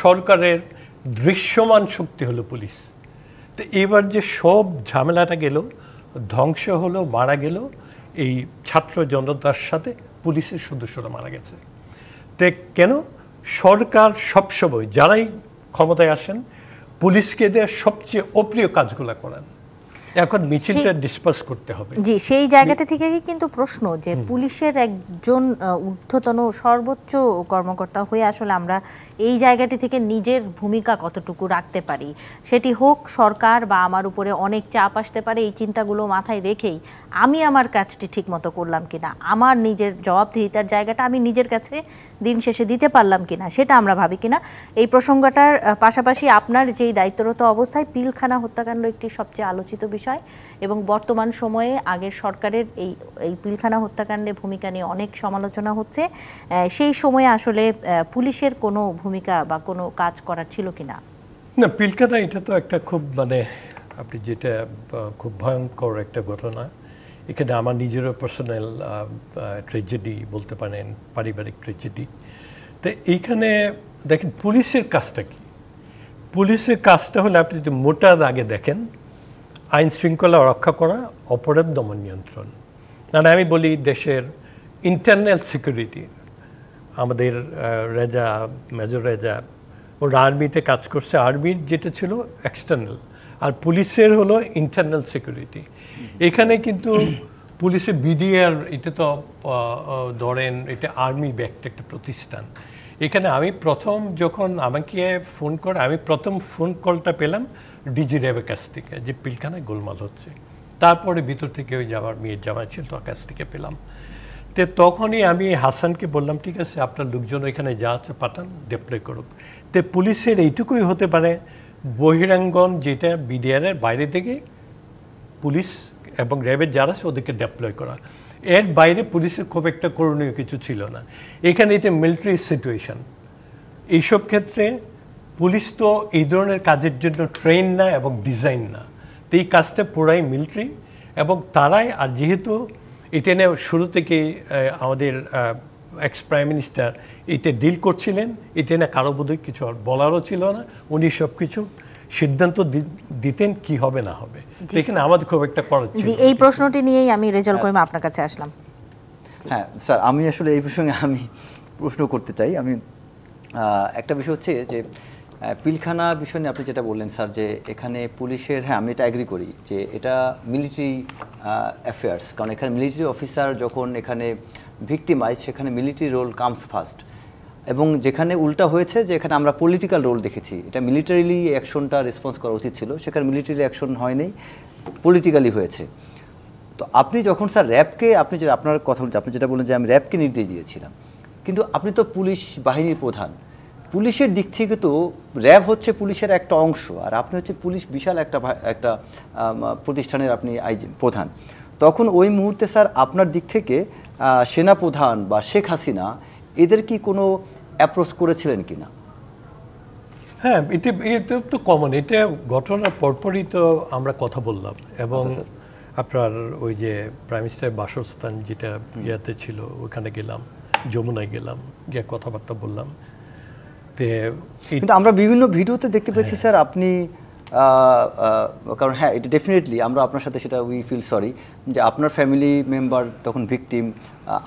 সরকারের দৃশ্যমান শক্তি হলো পুলিশ। তো এবার যে সব ঝামেলাটা গেল, ধ্বংস হলো, মারা গেল এই ছাত্র জনতার সাথে পুলিশের সদস্যরা মারা গেছে। তো কেন? সরকার সবসময় যারাই ক্ষমতায় আসেন পুলিশকে দিয়ে সবচেয়ে অপ্রিয় কাজগুলো করান। এখন মিছিলটা ডিসপার্স করতে হবে। জি, সেই জায়গাটা থেকে কিন্তু প্রশ্ন যে পুলিশের একজন ঊর্ধ্বতন সর্বোচ্চ কর্মকর্তা হয়ে আসলে আমরা এই জায়গাটি থেকে নিজের ভূমিকা কতটুকু রাখতে পারি, সেটি হোক সরকার বা আমার উপরে অনেক চাপ আসতে পারে, এই চিন্তাগুলো মাথায় রেখেই আমি আমার কাজটি ঠিকমতো করলাম কিনা, আমার নিজের জবাবদিহিতার জায়গাটা আমি নিজের কাছে দিন শেষে দিতে পারলাম কিনা সেটা আমরা ভাবি কিনা। এই প্রসঙ্গটার পাশাপাশি আপনার যেই দায়িত্বরত অবস্থায় পিলখানা হত্যাকাণ্ড একটি সবচেয়ে আলোচিত বিষয় এবং বর্তমান সময়ে আগের সরকারের এই পিলখানা হত্যাকাণ্ডে ভূমিকা নিয়ে অনেক সমালোচনা হচ্ছে। সেই সময়ে আসলে পুলিশের কোনো ভূমিকা বা কোনো কাজ করার ছিল কিনা? না, পিলখানা এটা তো একটা খুব আপনি যেটা খুব ভয়ঙ্কর একটা ঘটনা। এখানে আমার নিজেরও পার্সোনাল ট্র্যাজেডি বলতে পারেন, পারিবারিক ট্র্যাজেডি। তো এইখানে দেখেন পুলিশের কাজটা কি। পুলিশের কাজটা হলে আপনি যদি মোটার আগে দেখেন আইন শৃঙ্খলা রক্ষা করা, অপরাধ দমন নিয়ন্ত্রণ। মানে আমি বলি দেশের ইন্টারনাল সিকিউরিটি। আমাদের রেজা, মেজর রেজা ওর আর্মিতে কাজ করছে, আর্মির যেটা ছিল এক্সটার্নাল, আর পুলিশের হলো ইন্টারনাল সিকিউরিটি। এখানে কিন্তু পুলিশের বিডিআর এটা তো ধরেন এটা আর্মি ব্যাক্ট একটা প্রতিষ্ঠান। এখানে আমি প্রথম যখন আমাকে ফোন করে আমি প্রথম ফোন কলটা পেলাম ডিজি র্যাবের কাছ থেকে যে পিলখানায় গোলমাল হচ্ছে। তারপরে ভিতর থেকে ওই যাওয়ার মেয়ের জামাই ছিল তার কাছ থেকে পেলাম। তো তখনই আমি হাসানকে বললাম ঠিক আছে আপনার লোকজন এখানে যা আছে পাঠান, ডিপ্লয় করুক। তো পুলিশের এইটুকুই হতে পারে বহিরাঙ্গন যেটা বিডিআরের বাইরে থেকে পুলিশ এবং র্যাবের যারা আছে ওদেরকে ডিপ্লয় করা, এর বাইরে পুলিশের খুব একটা করণীয় কিছু ছিল না। এখানে এটা মিলিটারি সিচুয়েশন। এইসব ক্ষেত্রে পুলিশ তো এই ধরনের কাজের জন্য ট্রেন না এবং ডিজাইন না। তো এই কাজটা পুরাই মিলিটারি এবং তারাই, আর যেহেতু এটা নিয়ে শুরু থেকে আমাদের এক্স প্রাইম মিনিস্টার এটা ডিল করছিলেন, এটা নিয়ে কারো বোধহয় কিছু আর বলারও ছিল না, উনি সব কিছু সিদ্ধান্ত দিতেন কি হবে না হবে। এখানে আমাদের খুব একটা করার ছিল। জি, এই প্রশ্নটি নিয়েই আমি রেজাল্ট করিম আপনার কাছে আসলাম। হ্যাঁ স্যার, আমি আসলে এই প্রসঙ্গে আমি প্রশ্ন করতে চাই। আমি একটা বিষয় হচ্ছে যে পিলখানা বিষয় নিয়ে আপনি যেটা বললেন স্যার, যে এখানে পুলিশের, হ্যাঁ আমি এটা অ্যাগ্রি করি যে এটা মিলিটারি অ্যাফেয়ার্স, কারণ এখানে মিলিটারি অফিসার যখন এখানে ভিক্টিমাইজ সেখানে মিলিটারি রোল কামস ফার্স্ট। এবং যেখানে উল্টা হয়েছে যে এখানে আমরা পলিটিক্যাল রোল দেখেছি, এটা মিলিটারিলি অ্যাকশনটা রেসপন্স করা উচিত ছিল, সেখানে মিলিটারি অ্যাকশন হয়নি, পলিটিক্যালি হয়েছে। তো আপনি যখন স্যার র্যাবকে, আপনি যে আপনার কথা বলছেন, আপনি যেটা বললেন যে আমি র্যাবকে নির্দেশ দিয়েছিলাম, কিন্তু আপনি তো পুলিশ বাহিনীর প্রধান, পুলিশের দিক থেকে তো র্যাব হচ্ছে পুলিশের একটা অংশ, আর আপনি হচ্ছে পুলিশ বিশাল একটা প্রতিষ্ঠানের আপনি প্রধান। তখন ওই মুহূর্তে স্যার আপনার দিক থেকে সেনা প্রধান বা শেখ হাসিনা এদের কি কোনো অ্যাপ্রোচ করেছিলেন কিনা? হ্যাঁ, এটা তো কমন, এটা ঘটনার পরপরই তো আমরা কথা বললাম। এবং আপনার ওই যে প্রাইম মিনিস্টারের বাসস্থান যেটা ইয়াতে ছিল ওখানে গেলাম, যমুনায় গেলাম, গিয়ে কথাবার্তা বললাম। কিন্তু আমরা বিভিন্ন ভিডিওতে দেখতে পেয়েছি স্যার আপনি, কারণ হ্যাঁ এটা ডেফিনেটলি আমরা আপনার সাথে সেটা উই ফিল সরি যে আপনার ফ্যামিলি মেম্বার তখন ভিকটিম,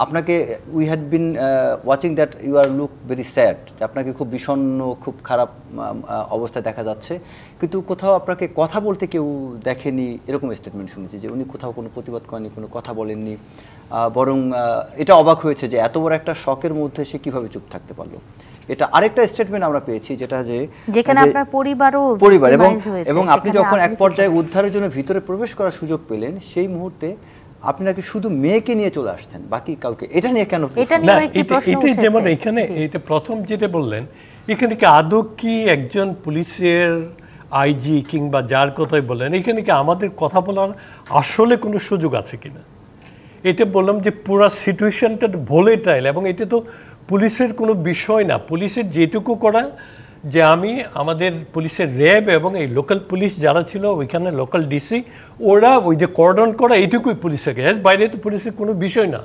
আপনাকে we had been watching that you are look very sad, আপনাকে খুব বিষণ্ণ, খুব খারাপ অবস্থায় দেখা যাচ্ছে, কিন্তু কোথাও আপনাকে কথা বলতে কেউ দেখেনি এরকম স্টেটমেন্ট শুনেছি যে উনি কোথাও কোনো প্রতিবাদ করেননি, কোনো কথা বলেননি, বরং এটা অবাক হয়েছে যে এত বড় একটা শকের মধ্যে সে কীভাবে চুপ থাকতে পারলো। এটা আরেকটা স্টেটমেন্ট আমরা পেয়েছি যেটা যে যেখানে আপনার পরিবার এবং আপনি যখন এক পর্যায়ে উদ্ধারের জন্য ভিতরে প্রবেশ করার সুযোগ পেলেন সেই মুহূর্তে আপনি নাকি শুধু মেয়েকে নিয়ে চলে আসছেন, বাকি কাউকে, এটা নিয়ে কেন? এটাই যেমন এখানে এটা প্রথম যেটা বললেন, এখানে কি আদৌ কি একজন পুলিশের আইজি কিংবা যার কথাই বললেন এখানে কি আমাদের কথা বলার আসলে কোনো সুযোগ আছে কিনা? এটা বললাম যে পুরো সিচুয়েশনটা ভোলেটাইল এবং এটা তো পুলিশের কোনো বিষয় না। পুলিশের যেটুকু করা যে আমি আমাদের পুলিশের র্যাব এবং এই লোকাল পুলিশ যারা ছিল ওইখানে লোকাল ডিসি ওরা ওই যে কর্ডন করা এইটুকুই পুলিশের কাজ, বাইরে তো পুলিশের কোনো বিষয় না।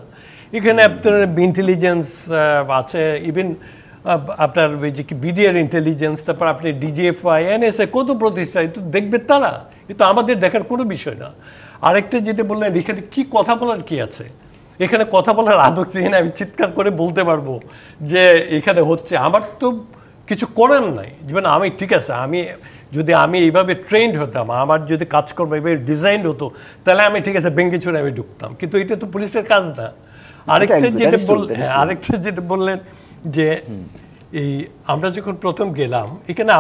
এখানে আপনার ইন্টেলিজেন্স আছে, ইভেন আপনার ওই যে কি বিডিআর ইন্টেলিজেন্স, তারপর আপনি ডিজিএফআই, এনএসএ, কত প্রতিষ্ঠান, তো দেখবে তারা, কিন্তু আমাদের দেখার কোনো বিষয় না। আরেকটা যেটা বললেন, এখানে কি কথা বলার কি আছে? এখানে কথা বলার আদর দিয়ে আমি চিৎকার করে বলতে পারবো যে এখানে হচ্ছে, আমার তো কিছু করার নাই। যেমন আমি ঠিক আছে, যদি আমি এইভাবে ট্রেন্ড হতাম, আমার যদি কাজকর্ম এইভাবে ডিজাইন হতো, তাহলে আমি ঠিক আছে ভেঙ্গে চুরে আমি ঢুকতাম, কিন্তু এটা তো পুলিশের কাজ না। আরেকটা যেটা বললেন যে এই আমরা যখন প্রথম গেলাম এখানে,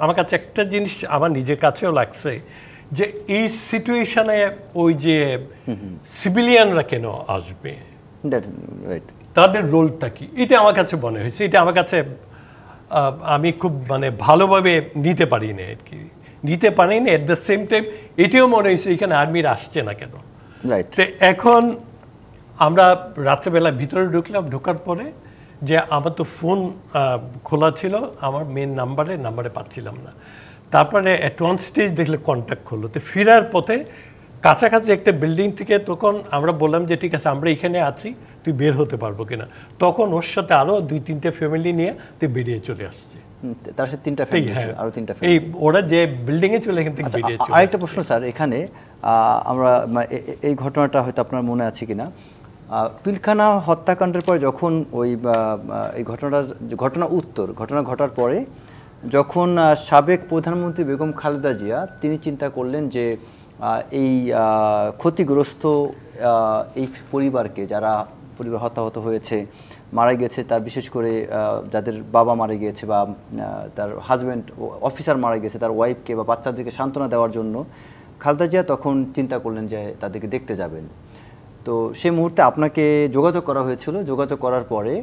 আমার কাছে একটা জিনিস আমার নিজের কাছেও লাগছে যে এই সিচুয়েশনে ওই যে সিভিলিয়ানরা কেন আসবে, তাদের রোলটা কি, এটা আমার কাছে মনে হয়েছে, এটা আমার কাছে আমি খুব মানে ভালোভাবে নিতে পারিনি আর কি, নিতে পারিনি। এট দ্য সেম টাইম এটাও মনে হয়েছে এখানে আর্মিরা আসছে না কেন। তো এখন আমরা রাত্রেবেলা ভিতরে ঢোকার পরে যে আমার তো ফোন খোলা ছিল, আমার মেন নাম্বারে পাচ্ছিলাম না। তারপরে অ্যাট ওয়ান স্টেজ দেখলে কন্ট্যাক্ট করলো, তো ফেরার পথে কাছাকাছি একটা বিল্ডিং থেকে তখন আমরা বললাম যে ঠিক আছে আমরা এখানে আছি, তুই বের হতে পারবো কিনা। তখন ওর সাথে আরও 2-3টে ফ্যামিলি নিয়ে তুই বেরিয়ে চলে আসছে। তার সাথে 3টা ফ্যামিলি ছিল, আরো 3টা ফ্যামিলি। এই ওরা যে বিল্ডিংয়ে চলে এখান থেকে বেরিয়ে চলে। আরেকটা প্রশ্ন স্যার, এখানে আমরা এই ঘটনাটা হয়তো আপনার মনে আছে কিনা, পিলখানা হত্যাকাণ্ডের পরে যখন ওই এই ঘটনা ঘটার পরে যখন সাবেক প্রধানমন্ত্রী বেগম খালেদা জিয়া তিনি চিন্তা করলেন যে এই ক্ষতিগ্রস্ত এই পরিবারকে, যারা পরিবার হতাহত হয়েছে, মারা গেছে, তার বিশেষ করে যাদের বাবা মারা গিয়েছে বা তার হাজব্যান্ড অফিসার মারা গেছে, তার ওয়াইফকে বা বাচ্চাদেরকে সান্ত্বনা দেওয়ার জন্য খালেদা জিয়া তখন চিন্তা করলেন যে তাদেরকে দেখতে যাবেন। তো সেই মুহূর্তে আপনাকে যোগাযোগ করা হয়েছিল, যোগাযোগ করার পরে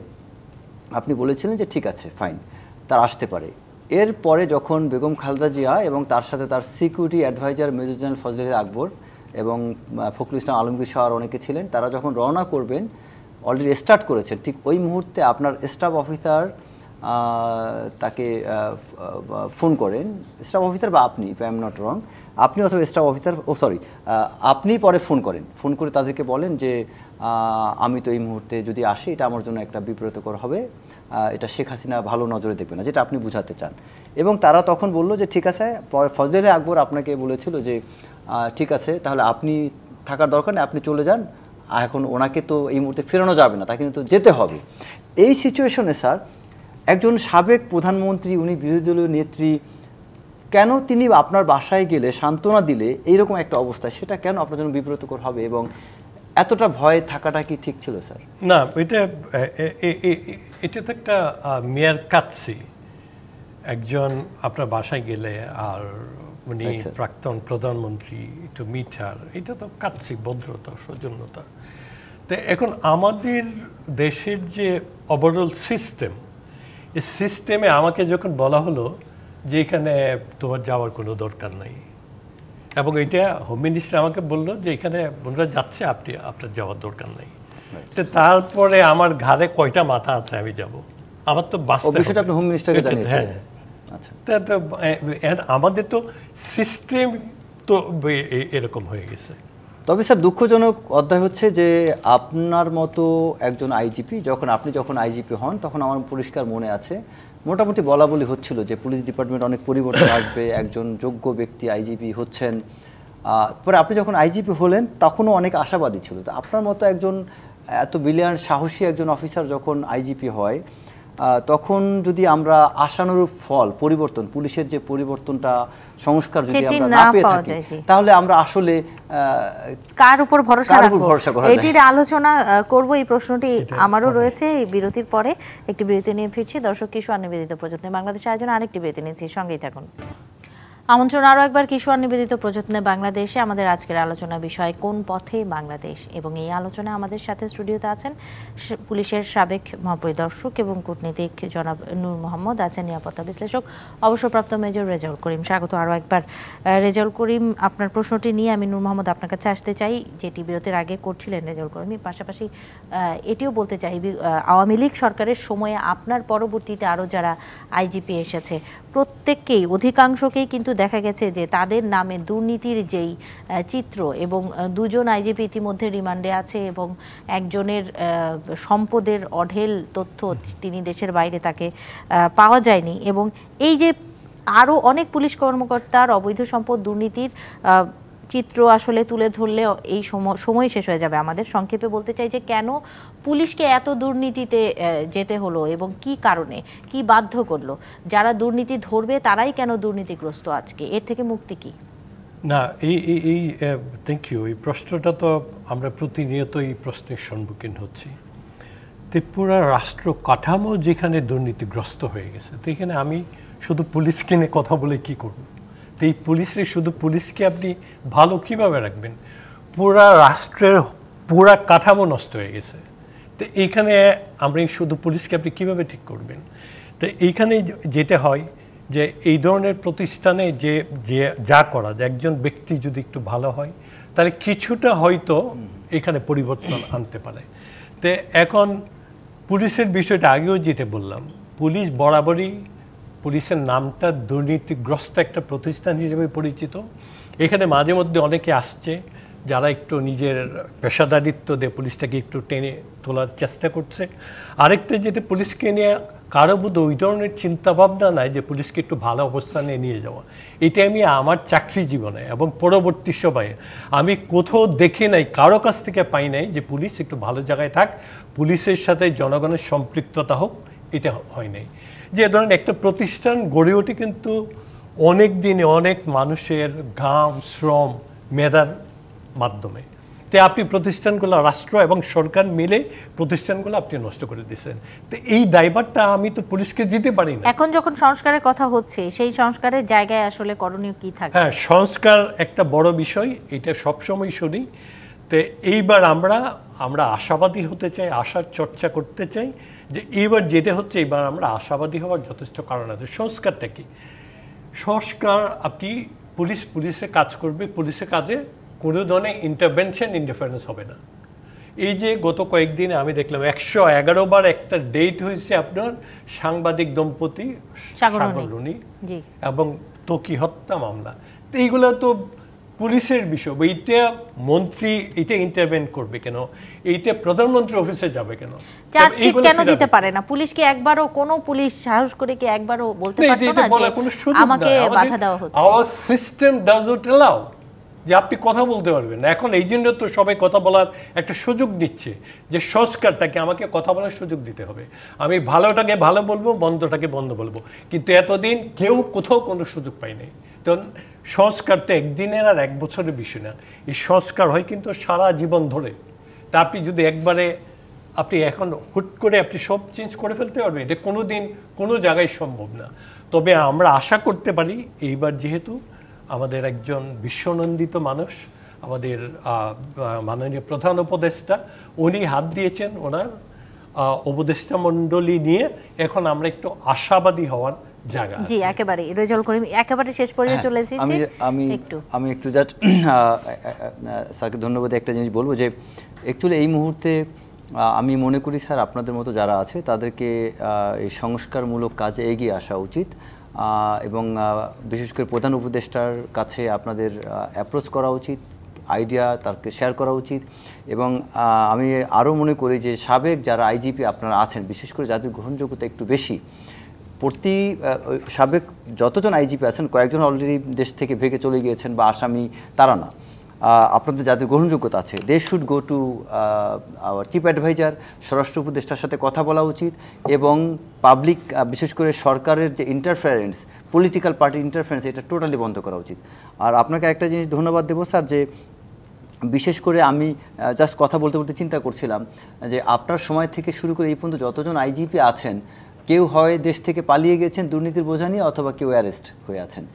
আপনি বলেছিলেন যে ঠিক আছে ফাইন, তার আসতে পারে। এরপরে যখন বেগম খালেদা জিয়া এবং তার সাথে তার security adviser major general Fazle Akbar এবং ফখরুল ইসলাম আলমগীর শাহ আর অনেকে ছিলেন, তারা যখন রওনা করবেন, অলরেডি স্টার্ট করেছেন, ঠিক ওই মুহূর্তে আপনার স্টাফ অফিসার তাকে ফোন করেন, স্টাফ অফিসার বা আপনি, if I am not wrong, আপনি অথবা স্টাফ অফিসার, আপনি পরে ফোন করে তাদেরকে বলেন যে আমি তো এই মুহূর্তে যদি আসি এটা আমার জন্য একটা বিব্রতকর হবে, এটা শেখ হাসিনা ভালো নজরে দেখবে না, যেটা আপনি বুঝাতে চান। এবং তারা তখন বললো যে ঠিক আছে। ফজলে আকবর আপনাকে বলেছিল যে ঠিক আছে তাহলে আপনি থাকার দরকার নেই, আপনি চলে যান, এখন ওনাকে তো এই মুহূর্তে ফেরানো যাবে না, তাকে কিন্তু যেতে হবে। এই সিচুয়েশনে স্যার একজন সাবেক প্রধানমন্ত্রী, উনি বিরোধী দলীয় নেত্রী, কেন তিনি আপনার বাসায় গেলে সান্ত্বনা দিলে এইরকম একটা অবস্থায়, সেটা কেন আপনার জন্য বিব্রতকর হবে এবং এতটা ভয় থাকাটা কি ঠিক ছিল স্যার? না, এটা তো একটা মেয়ার কাটছি, একজন আপনার বাসায় গেলে আর উনি প্রাক্তন প্রধানমন্ত্রী একটু মিঠার, এটা তো কাটছি, ভদ্রতা, সৌজন্যতা। তো এখন আমাদের দেশের যে ওভারঅল সিস্টেম, এই সিস্টেমে আমাকে যখন বলা হলো যে এখানে তোমার যাওয়ার কোনো দরকার নাই, এবং এটা হোম মিনিস্টার আমাকে বললো যে এখানে বোনরা যাচ্ছে, আপনার যাওয়ার দরকার নেই। তো তারপরে আমার ঘাড়ে কয়টা মাথা আছে আমি যাব, আমার তো বাঁচতে হবে। আপনি হোম মিনিস্টারকে জানিয়েছেন? আচ্ছা, তো আমাদের তো সিস্টেম তো এরকম হয়ে গেছে। তবে স্যার দুঃখজনক অধ্যায় হচ্ছে যে আপনার মতো একজন আইজিপি, আপনি যখন আইজিপি হন তখন আমার পরিষ্কার মনে আছে মোটামুটি বলা বলি হচ্ছিল যে পুলিশ ডিপার্টমেন্ট অনেক পরিবর্তন আসবে, একজন যোগ্য ব্যক্তি আইজিপি হচ্ছেন। পরে আপনি যখন আইজিপি হলেন তখনও অনেক আশাবাদী ছিল। তো আপনার মতো একজন এত ব্রিলিয়ান্ট সাহসী একজন অফিসার যখন আইজিপি হয়, তখন যদি আমরা আশানুরূপ ফল, পরিবর্তন, পুলিশের যে পরিবর্তনটা, সংস্কার যদি আমরা না পেয়ে থাকি, তাহলে আমরা আসলে কার উপর ভরসা রাখবো, এটির আলোচনা করব। এই প্রশ্নটি আমারও রয়েছে। এই বিরতির পরে একটি বিরতি নিয়ে ফিরছি। দর্শক, কিশোর নিবেদিত প্রযত্নে বাংলাদেশ আয়োজনে আরেকটি বিরতি নিচ্ছি, সঙ্গেই থাকুন। আমন্ত্রণ আরও একবার কিশোর নিবেদিত প্রযত্নে বাংলাদেশে। আমাদের আজকের আলোচনা বিষয় কোন পথে বাংলাদেশ, এবং এই আলোচনায় আমাদের সাথে স্টুডিওতে আছেন পুলিশের সাবেক মহাপরিদর্শক এবং কূটনীতিক জনাব নূর মোহাম্মদ, আছেন নিরাপত্তা বিশ্লেষক অবসরপ্রাপ্ত মেজর রেজাউল করিম। স্বাগত আরও একবার। রেজাউল করিম, আপনার প্রশ্নটি নিয়ে আমি নূর মোহাম্মদ আপনার কাছে আসতে চাই, যেটি বিরতির আগে করছিলেন রেজাউল করিম। পাশাপাশি এটিও বলতে চাই, আওয়ামী লীগ সরকারের সময়ে আপনার পরবর্তীতে আরও যারা আইজিপি এসেছে প্রত্যেককেই, অধিকাংশকেই কিন্তু দেখা গেছে যে তাদের নামে দুর্নীতির যেই চিত্র, এবং দুজন আইজিপি ইতিমধ্যে রিমান্ডে আছে এবং একজনের সম্পদের অঢেল তথ্য তিনি দেশের বাইরে তাকে পাওয়া যায়নি, এবং এই যে আরও অনেক পুলিশ কর্মকর্তার অবৈধ সম্পদ দুর্নীতির চিত্র আসলে তুলে ধরলে এই সময় শেষ হয়ে যাবে আমাদের। সংক্ষেপে বলতে চাই যে কেন পুলিশকে এত দুর্নীতিতে যেতে হলো এবং কি কারণে, কি বাধ্য করলো? যারা দুর্নীতি ধরবে তারাই কেন দুর্নীতিগ্রস্ত আজকে? এর থেকে মুক্তি কি? না, এই থ্যাংক ইউ। এই প্রশ্নটা তো আমরা প্রতিনিয়ত এই প্রশ্নের সম্মুখীন হচ্ছি। ত্রিপুরা রাষ্ট্র কাঠামো যেখানে দুর্নীতিগ্রস্ত হয়ে গেছে, সেখানে আমি শুধু পুলিশকে নিয়ে কথা বলে কি করব? তো এই শুধু পুলিশকে আপনি ভালো কিভাবে রাখবেন? পুরা রাষ্ট্রের পুরা কাঠামো নষ্ট হয়ে গেছে। তো এইখানে আমরা শুধু পুলিশকে আপনি কীভাবে ঠিক করবেন? তো এইখানে যেটা হয় যে এই ধরনের প্রতিষ্ঠানে যে যা করা যায়, একজন ব্যক্তি যদি একটু ভালো হয় তাহলে কিছুটা হয়তো এখানে পরিবর্তন আনতে পারে। তো এখন পুলিশের বিষয়টা আগেও যেটা বললাম, পুলিশ বরাবরই পুলিশের নামটা দুর্নীতিগ্রস্ত একটা প্রতিষ্ঠান হিসেবে পরিচিত। এখানে মাঝে মধ্যে অনেকে আসছে যারা একটু নিজের পেশাদারিত্ব দিয়ে পুলিশটাকে একটু টেনে তোলার চেষ্টা করছে। আরেকটা যেটা পুলিশকে নিয়ে কারো বোধ ওই ধরনের চিন্তাভাবনা নাই যে পুলিশকে একটু ভালো অবস্থানে নিয়ে যাওয়া। এটা আমি আমার চাকরি জীবনে এবং পরবর্তী সময়ে আমি কোথাও দেখে নাই, কারো কাছ থেকে পাই নাই যে পুলিশ একটু ভালো জায়গায় থাক, পুলিশের সাথে জনগণের সম্পৃক্ততা হোক, এটা হয় নাই। যে ধরেন একটা প্রতিষ্ঠান গড়ে ওঠে কিন্তু অনেক দিনে অনেক মানুষের ঘাম, শ্রম, মেধার মাধ্যমে। তো আপনি প্রতিষ্ঠানগুলো, রাষ্ট্র এবং সরকার মিলে প্রতিষ্ঠানগুলো আপনি নষ্ট করে দিয়েছেন। তো এই দায়ভারটা আমি তো পুলিশকে দিতে পারি না। এখন যখন সংস্কারের কথা হচ্ছে, সেই সংস্কারের জায়গায় আসলে করণীয় কি থাকে? হ্যাঁ, সংস্কার একটা বড় বিষয়, এটা সবসময় শুনি। তো এইবার আমরা আশাবাদী হতে চাই, আশার চর্চা করতে চাই যে এইবার যেটা হচ্ছে, এইবার আমরা আশাবাদী হওয়ার যথেষ্ট কারণ আছে। সংস্কারটা কি? সংস্কার আপনি পুলিশে কাজ করবে, পুলিশের কাজে কোনো ধরনের ইন্টারফারেন্স হবে না। এই যে গত কয়েকদিনে আমি দেখলাম 111 বার একটা ডেট হয়েছে আপনার সাংবাদিক দম্পতি সাগররুনি এবং ত্বকী হত্যা মামলা। তো এইগুলো তো পুলিশের বিষয়। এইটা মন্ত্রী এটা ইন্টারভেন করবে কেন? এইটা প্রধানমন্ত্রী অফিসে যাবে কেন? চার্জশিট কেন দিতে পারে না? পুলিশকে একবারও কোনো পুলিশ সাহস করে কি একবারও বলতে পারতো না যে আমাকে বাধা দেওয়া হচ্ছে? Hour system does not allow যে আপনি কথা বলতে পারবেন না। এখন এই জন্য তো সবাই কথা বলার একটা সুযোগ দিচ্ছে যে সংস্কারটাকে আমাকে কথা বলার সুযোগ দিতে হবে। আমি ভালোটাকে ভালো বলবো, বন্ধটাকে বন্ধ বলবো, কিন্তু এতদিন কেউ কোথাও কোনো সুযোগ পায় নাই। তখন সংস্কারটা একদিনের আর এক বছরের বিষয় না, এই সংস্কার হয় কিন্তু সারা জীবন ধরে। তা আপনি যদি একবারে আপনি এখন হুট করে আপনি সব চেঞ্জ করে ফেলতে পারবেন, এটা কোনো দিন কোনো জায়গায় সম্ভব না। তবে আমরা আশা করতে পারি এইবার যেহেতু আমাদের একজন বিশ্বনন্দিত মানুষ, আমাদের মাননীয় প্রধান উপদেষ্টা, উনি হাত দিয়েছেন ওনার উপদেষ্টা মণ্ডলী নিয়ে, এখন আমরা একটু আশাবাদী হওয়ার জায়গা। জি, একেবারে রেজাল্ট করি একেবারে শেষ পর্যায়ে চলে এসেছি। আমি একটু জাস্ট স্যারকে ধন্যবাদ। একটা জিনিস বলবো যে অ্যাকচুয়ালি এই মুহূর্তে আমি মনে করি স্যার আপনাদের মতো যারা আছে তাদেরকে এই সংস্কারমূলক কাজে এগিয়ে আসা উচিত, এবং বিশেষ করে প্রধান উপদেষ্টার কাছে আপনাদের অ্যাপ্রোচ করা উচিত, আইডিয়া তাকে শেয়ার করা উচিত। এবং আমি আরও মনে করি যে সাবেক যারা আইজিপি আপনারা আছেন, বিশেষ করে যাদের গ্রহণযোগ্যতা একটু বেশি, সাবেক যতজন আইজিপি আছেন কয়েকজন অলরেডি দেশ থেকে ভেগে চলে গিয়েছেন বা আসামি, তারা না, আপনাদের যাদের গ্রহণযোগ্যতা আছে, they should go to our chief adviser, স্বরাষ্ট্র উপদেষ্টার সাথে কথা বলা উচিত, এবং পাবলিক বিশেষ করে সরকারের যে ইন্টারফারেন্স, পলিটিক্যাল পার্টি ইন্টারফারেন্স, এটা টোটালি বন্ধ করা উচিত। আর আপনাকে একটা জিনিস ধন্যবাদ দেবো স্যার, যে বিশেষ করে আমি জাস্ট কথা বলতে বলতে চিন্তা করছিলাম যে আপনার সময় থেকে শুরু করে এই পর্যন্ত যতজন আইজিপি আছেন, কেউ হয় দেশ থেকে পালিয়ে গেছেন দুর্নীতির বোঝা নিয়ে, অথবা কেউ অ্যারেস্ট হয়ে আছেন।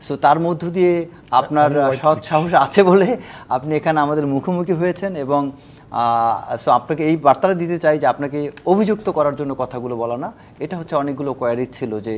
সো তার মধ্য দিয়ে আপনার সৎ সাহস আছে বলে আপনি এখানে আমাদের মুখোমুখি হয়েছেন, এবং সো আপনাকে এই বার্তাটা দিতে চাই যে আপনাকে অভিযুক্ত করার জন্য কথাগুলো বলা না, এটা হচ্ছে অনেকগুলো কোয়ারি ছিল যে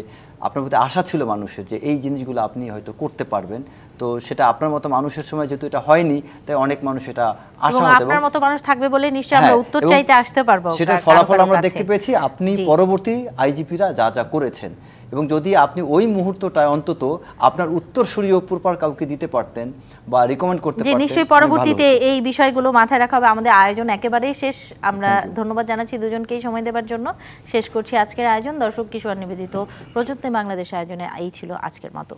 আপনার প্রতি আশা ছিল মানুষের যে এই জিনিসগুলো আপনি হয়তো করতে পারবেন। তো সেটা আপনার মতো মানুষের সময় যেহেতু এটা হয়নি, তাই অনেক মানুষ এটা আশা হতো, আপনার মতো মানুষ থাকবে বলে নিশ্চয়ই আমরা উত্তর চাইতে আসতে পারবো। সেটার ফলাফল আমরা দেখতে পেয়েছি, আপনি পরবর্তী আইজিপিরা যা যা করেছেন, এবং যদি আপনি ওই মুহূর্তটায় অন্তত আপনার উত্তরসূরীয় পূর্বার কাউকে দিতে পারতেন বা রিকমেন্ড করতে যে পারতেন, নিশ্চয়ই পরবর্তীতে এই বিষয়গুলো মাথায় রাখা হবে। আমাদের আয়োজন একেবারেই শেষ, আমরা ধন্যবাদ জানাচ্ছি দুজনকেই সময় দেওয়ার জন্য। শেষ করছি আজকের আয়োজন। দর্শক, কিশোর নিবেদিত প্রযত্নে বাংলাদেশ আয়োজনে এই ছিল আজকের মতো।